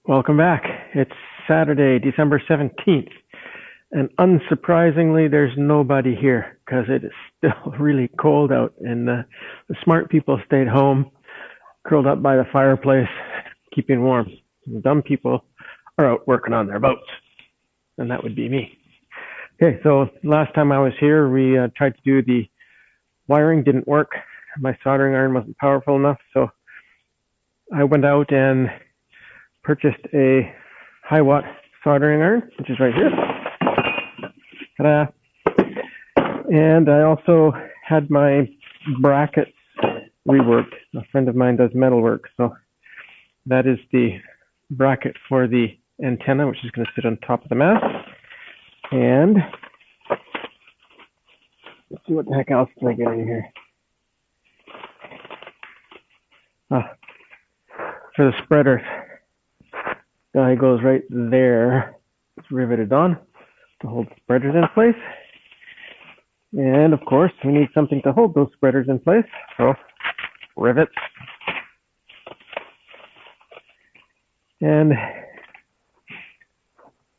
Welcome back. It's Saturday, December 17th, and unsurprisingly, there's nobody here because it is still really cold out, and the smart people stayed home, curled up by the fireplace, keeping warm. The dumb people are out working on their boats, and that would be me. Okay, so last time I was here, we tried to do the wiring, didn't work. My soldering iron wasn't powerful enough, so I went out and purchased a high watt soldering iron, which is right here. Ta-da! And I also had my brackets reworked. A friend of mine does metal work, so that is the bracket for the antenna, which is going to sit on top of the mast. And let's see what the heck else did I get in here. For the spreader, guy goes right there. It's riveted on to hold the spreaders in place. And of course, we need something to hold those spreaders in place. So, rivets. And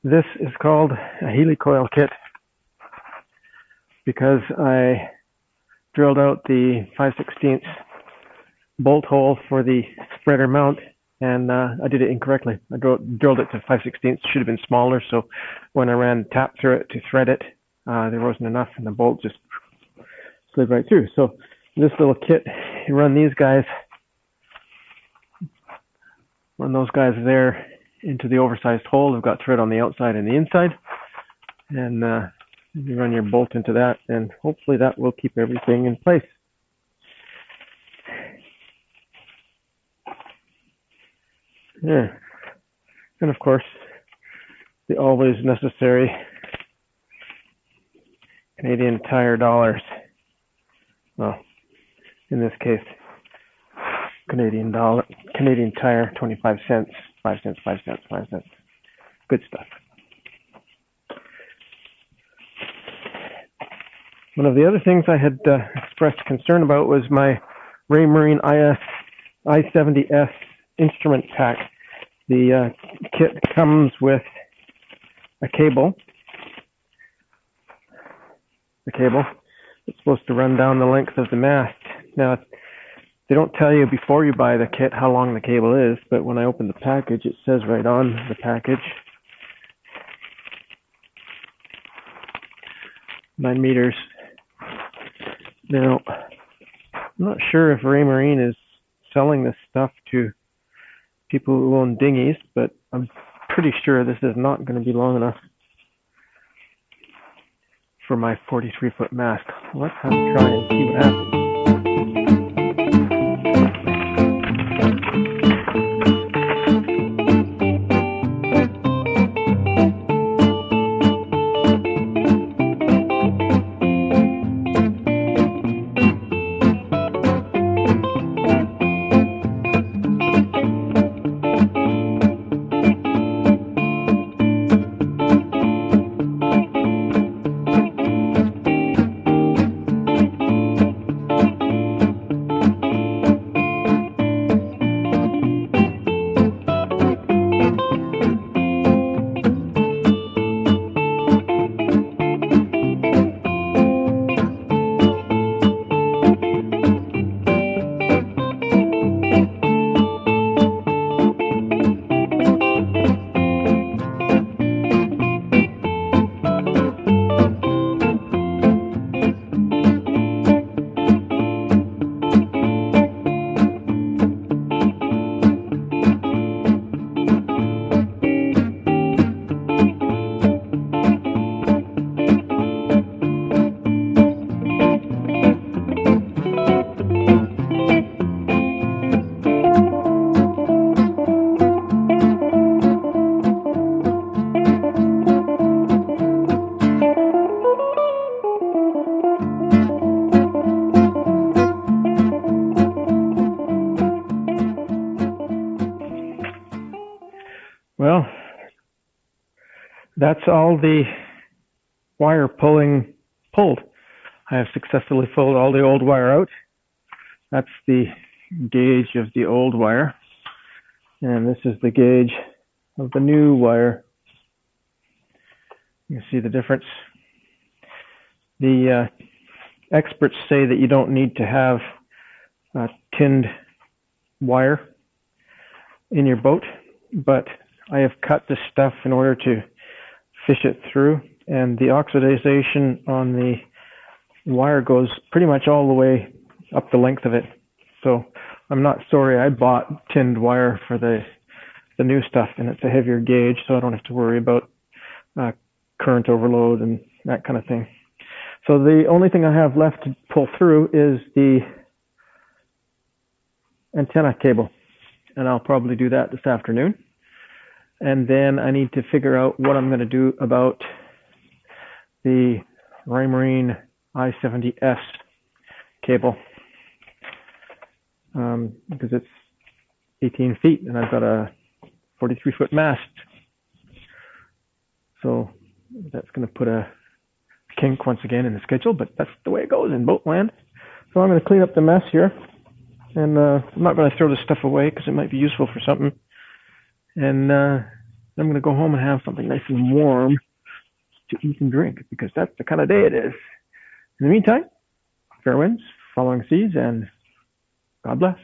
this is called a helicoil kit because I drilled out the 5/16 bolt hole for the spreader mount, and I did it incorrectly. I drilled it to 5/16. Should have been smaller, so when I ran tap through it to thread it, there wasn't enough, and the bolt just slid right through. So this little kit, you run these guys, run those guys there into the oversized hole. They've got thread on the outside and the inside, and you run your bolt into that, and hopefully that will keep everything in place. Yeah, and of course, the always necessary Canadian Tire dollars. Well, in this case, Canadian Tire, 25 cents, 5 cents, 5 cents, 5 cents. Good stuff. One of the other things I had expressed concern about was my Raymarine I-70S instrument pack. The kit comes with a cable. The cable is supposed to run down the length of the mast. Now, they don't tell you before you buy the kit how long the cable is, but when I open the package, it says right on the package, 9 meters. Now, I'm not sure if Raymarine is selling this stuff to people who own dinghies, but I'm pretty sure this is not going to be long enough for my 43-foot mast. Let's have a try and see what happens. Well, that's all the wire pulled. I have successfully pulled all the old wire out. That's the gauge of the old wire. And this is the gauge of the new wire. You can see the difference. The experts say that you don't need to have tinned wire in your boat, but I have cut this stuff in order to fish it through, and the oxidization on the wire goes pretty much all the way up the length of it. So I'm not sorry I bought tinned wire for the new stuff, and it's a heavier gauge, so I don't have to worry about current overload and that kind of thing. So the only thing I have left to pull through is the antenna cable, and I'll probably do that this afternoon. And then I need to figure out what I'm going to do about the Raymarine I-70S cable, because it's 18 feet and I've got a 43-foot mast. So that's going to put a kink once again in the schedule, but that's the way it goes in boat land. So I'm going to clean up the mess here, and I'm not going to throw this stuff away because it might be useful for something. And I'm going to go home and have something nice and warm to eat and drink, because that's the kind of day it is. In the meantime, fair winds, following seas, and God bless.